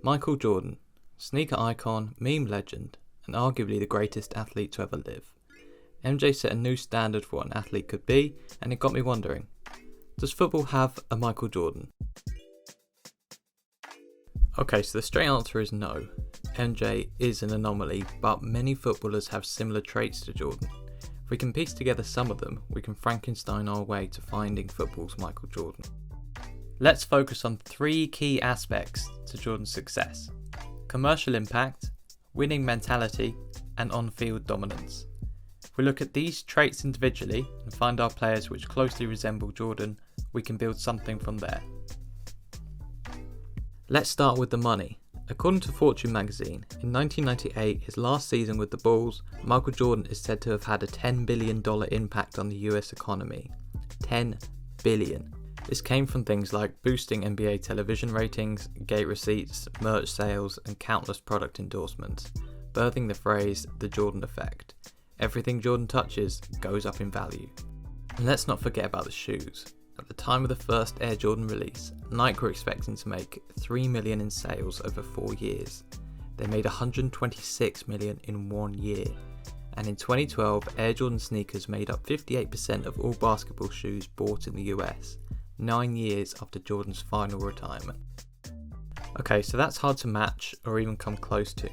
Michael Jordan, sneaker icon, meme legend, and arguably the greatest athlete to ever live. MJ set a new standard for what an athlete could be, and it got me wondering, does football have a Michael Jordan? Okay, so the straight answer is no. MJ is an anomaly, but many footballers have similar traits to Jordan. If we can piece together some of them, we can Frankenstein our way to finding football's Michael Jordan. Let's focus on three key aspects to Jordan's success: commercial impact, winning mentality, and on-field dominance. If we look at these traits individually and find our players which closely resemble Jordan, we can build something from there. Let's start with the money. According to Fortune magazine, in 1998, his last season with the Bulls, Michael Jordan is said to have had a $10 billion impact on the US economy. $10 billion. This came from things like boosting NBA television ratings, gate receipts, merch sales, and countless product endorsements, birthing the phrase, the Jordan effect. Everything Jordan touches goes up in value. And let's not forget about the shoes. At the time of the first Air Jordan release, Nike were expecting to make $3 million in sales over 4 years. They made $126 million in 1 year. And in 2012, Air Jordan sneakers made up 58% of all basketball shoes bought in the US, 9 years after Jordan's final retirement. Okay, so that's hard to match or even come close to.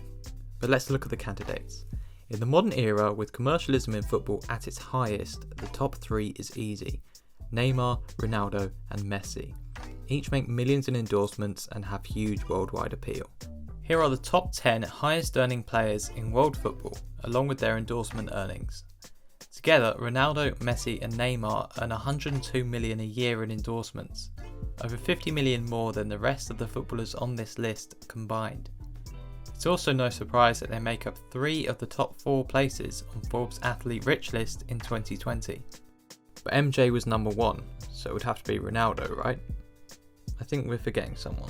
But let's look at the candidates. In the modern era, with commercialism in football at its highest, the top three is easy. Neymar, Ronaldo, and Messi. Each make millions in endorsements and have huge worldwide appeal. Here are the top 10 highest earning players in world football, along with their endorsement earnings. Together, Ronaldo, Messi, and Neymar earn $102 million a year in endorsements, over $50 million more than the rest of the footballers on this list combined. It's also no surprise that they make up 3 of the top 4 places on Forbes' Athlete Rich list in 2020. But MJ was number 1, so it would have to be Ronaldo, right? I think we're forgetting someone.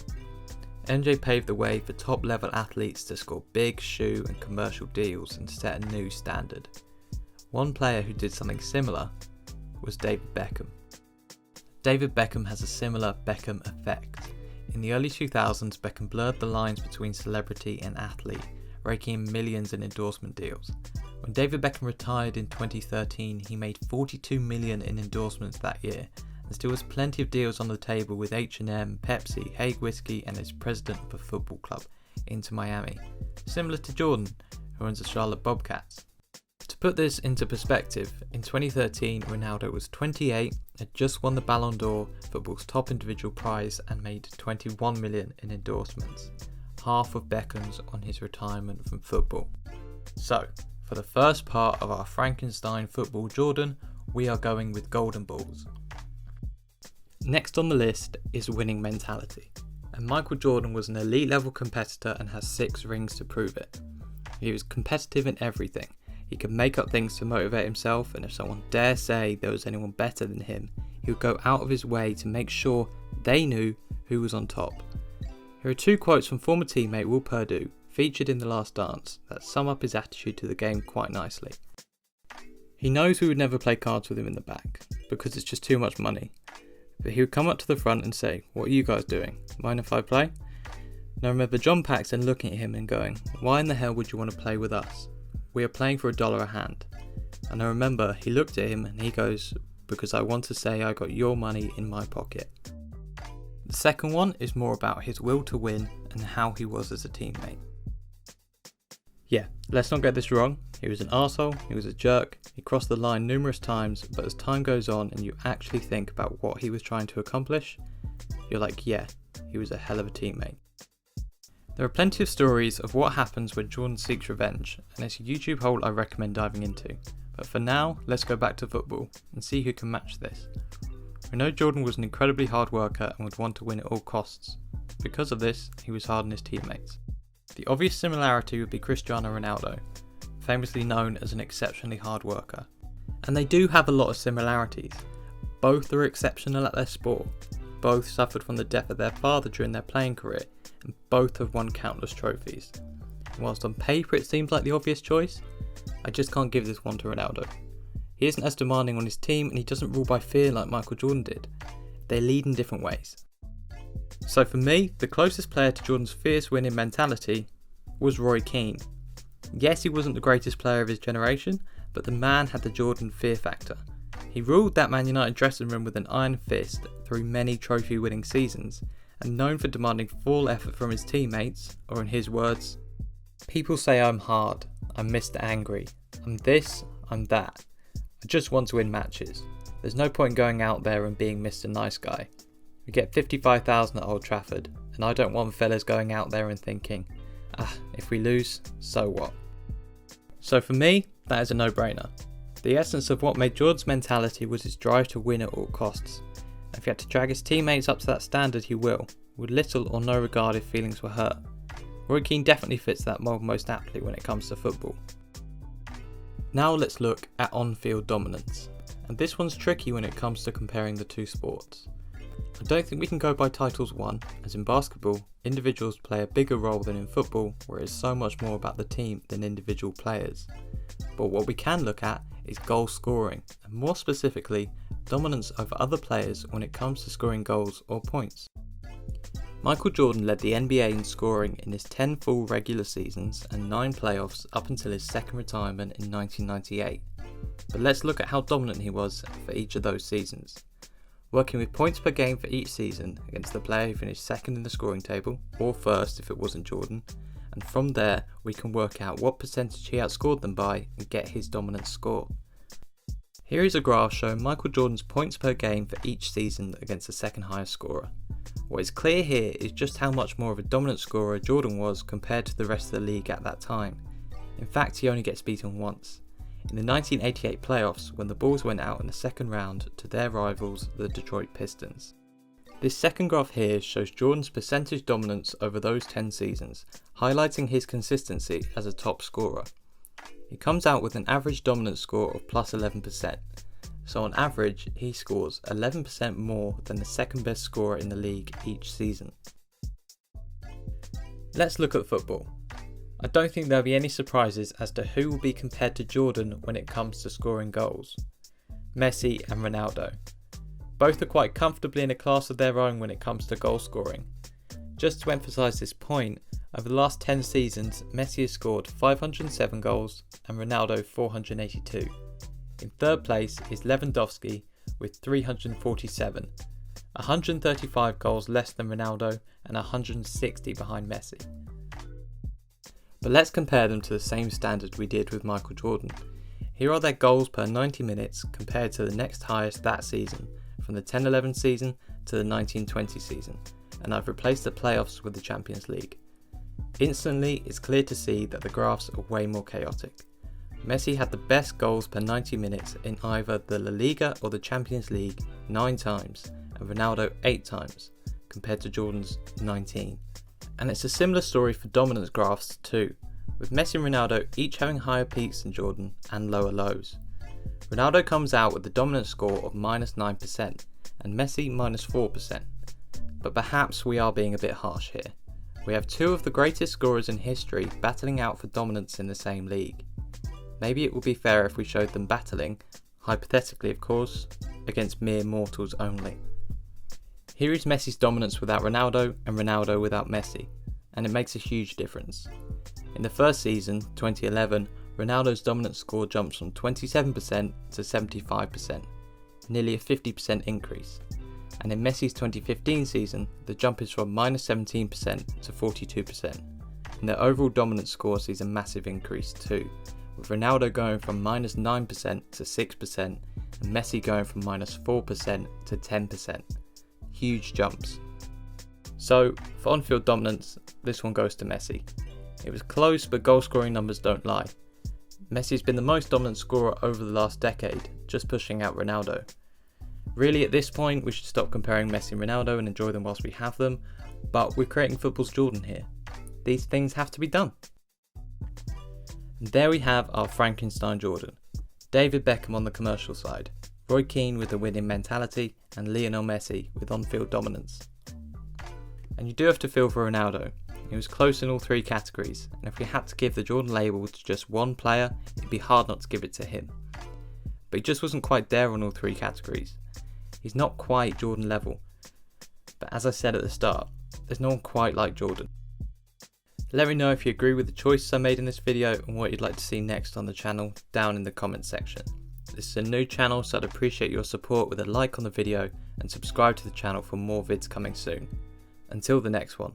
MJ paved the way for top level athletes to score big shoe and commercial deals and set a new standard. One player who did something similar was David Beckham. David Beckham has a similar Beckham effect. In the early 2000s, Beckham blurred the lines between celebrity and athlete, raking in millions in endorsement deals. When David Beckham retired in 2013, he made $42 million in endorsements that year, and still has plenty of deals on the table with H&M, Pepsi, Hague Whiskey, and is president of a football club, Inter Miami, similar to Jordan, who owns the Charlotte Bobcats. To put this into perspective, in 2013, Ronaldo was 28, had just won the Ballon d'Or, football's top individual prize, and made $21 million in endorsements, half of Beckham's on his retirement from football. So, for the first part of our Frankenstein football Jordan, we are going with golden balls. Next on the list is winning mentality, and Michael Jordan was an elite level competitor and has 6 rings to prove it. He was competitive in everything. He could make up things to motivate himself, and if someone dare say there was anyone better than him, he would go out of his way to make sure they knew who was on top. Here are 2 quotes from former teammate Will Perdue, featured in The Last Dance, that sum up his attitude to the game quite nicely. He knows we would never play cards with him in the back, because it's just too much money. But he would come up to the front and say, "What are you guys doing? Mind if I play?" And I remember John Paxson looking at him and going, "Why in the hell would you want to play with us? We are playing for $1 a hand." And I remember he looked at him and he goes, "Because I want to say I got your money in my pocket." The second one is more about his will to win and how he was as a teammate. Yeah, let's not get this wrong. He was an arsehole, he was a jerk, he crossed the line numerous times, but as time goes on and you actually think about what he was trying to accomplish, you're like, yeah, he was a hell of a teammate. There are plenty of stories of what happens when Jordan seeks revenge, and it's a YouTube hole I recommend diving into. But for now, let's go back to football and see who can match this. We know Jordan was an incredibly hard worker and would want to win at all costs. Because of this, he was hard on his teammates. The obvious similarity would be Cristiano Ronaldo, famously known as an exceptionally hard worker. And they do have a lot of similarities. Both are exceptional at their sport, both suffered from the death of their father during their playing career, and both have won countless trophies. And whilst on paper it seems like the obvious choice, I just can't give this one to Ronaldo. He isn't as demanding on his team and he doesn't rule by fear like Michael Jordan did. They lead in different ways. So for me, the closest player to Jordan's fierce winning mentality was Roy Keane. Yes, he wasn't the greatest player of his generation, but the man had the Jordan fear factor. He ruled that Man United dressing room with an iron fist through many trophy-winning seasons, and known for demanding full effort from his teammates, or in his words, "People say I'm hard, I'm Mr. Angry, I'm this, I'm that. I just want to win matches. There's no point going out there and being Mr. Nice Guy. We get 55,000 at Old Trafford, and I don't want fellas going out there and thinking, if we lose, so what?" So for me, that is a no-brainer. The essence of what made Jordan's mentality was his drive to win at all costs. And if he had to drag his teammates up to that standard, he will, with little or no regard if feelings were hurt. Roy Keane definitely fits that mould most aptly when it comes to football. Now let's look at on-field dominance. And this one's tricky when it comes to comparing the two sports. I don't think we can go by titles won, as in basketball, individuals play a bigger role than in football, where it is so much more about the team than individual players. But what we can look at is goal scoring, and more specifically, dominance over other players when it comes to scoring goals or points. Michael Jordan led the NBA in scoring in his 10 full regular seasons and 9 playoffs up until his second retirement in 1998. But let's look at how dominant he was for each of those seasons. Working with points per game for each season against the player who finished second in the scoring table, or first if it wasn't Jordan, and from there we can work out what percentage he outscored them by and get his dominance score. Here is a graph showing Michael Jordan's points per game for each season against the second highest scorer. What is clear here is just how much more of a dominant scorer Jordan was compared to the rest of the league at that time. In fact, he only gets beaten once. In the 1988 playoffs, when the Bulls went out in the second round to their rivals, the Detroit Pistons. This second graph here shows Jordan's percentage dominance over those 10 seasons, highlighting his consistency as a top scorer. He comes out with an average dominance score of plus 11%, so on average he scores 11% more than the second best scorer in the league each season. Let's look at football. I don't think there'll be any surprises as to who will be compared to Jordan when it comes to scoring goals. Messi and Ronaldo. Both are quite comfortably in a class of their own when it comes to goal scoring. Just to emphasise this point, over the last 10 seasons, Messi has scored 507 goals and Ronaldo 482. In third place is Lewandowski with 347, 135 goals less than Ronaldo and 160 behind Messi. But let's compare them to the same standard we did with Michael Jordan. Here are their goals per 90 minutes compared to the next highest that season, from the 10-11 season to the 19-20 season, and I've replaced the playoffs with the Champions League. Instantly, it's clear to see that the graphs are way more chaotic. Messi had the best goals per 90 minutes in either the La Liga or the Champions League 9 times, and Ronaldo 8 times, compared to Jordan's 19. And it's a similar story for dominance graphs too, with Messi and Ronaldo each having higher peaks than Jordan and lower lows. Ronaldo comes out with the dominance score of minus 9% and Messi minus 4%. But perhaps we are being a bit harsh here. We have two of the greatest scorers in history battling out for dominance in the same league. Maybe it would be fair if we showed them battling, hypothetically of course, against mere mortals only. Here is Messi's dominance without Ronaldo and Ronaldo without Messi, and it makes a huge difference. In the first season, 2011, Ronaldo's dominance score jumps from 27% to 75%, nearly a 50% increase. And in Messi's 2015 season, the jump is from minus 17% to 42%. And their overall dominance score sees a massive increase too, with Ronaldo going from minus 9% to 6% and Messi going from minus 4% to 10%. Huge jumps. So, for on-field dominance, this one goes to Messi. It was close, but goal scoring numbers don't lie. Messi's been the most dominant scorer over the last decade, just pushing out Ronaldo. Really, at this point, we should stop comparing Messi and Ronaldo and enjoy them whilst we have them, but we're creating football's Jordan here. These things have to be done. And there we have our Frankenstein Jordan. David Beckham on the commercial side, Roy Keane with the winning mentality, and Lionel Messi with on-field dominance. And you do have to feel for Ronaldo. He was close in all three categories, and if we had to give the Jordan label to just one player, it'd be hard not to give it to him. But he just wasn't quite there on all three categories. He's not quite Jordan level. But as I said at the start, There's no one quite like Jordan. Let me know if you agree with the choices I made in this video and what you'd like to see next on the channel down in the comment section. This is a new channel, so I'd appreciate your support with a like on the video and subscribe to the channel for more vids coming soon. Until the next one.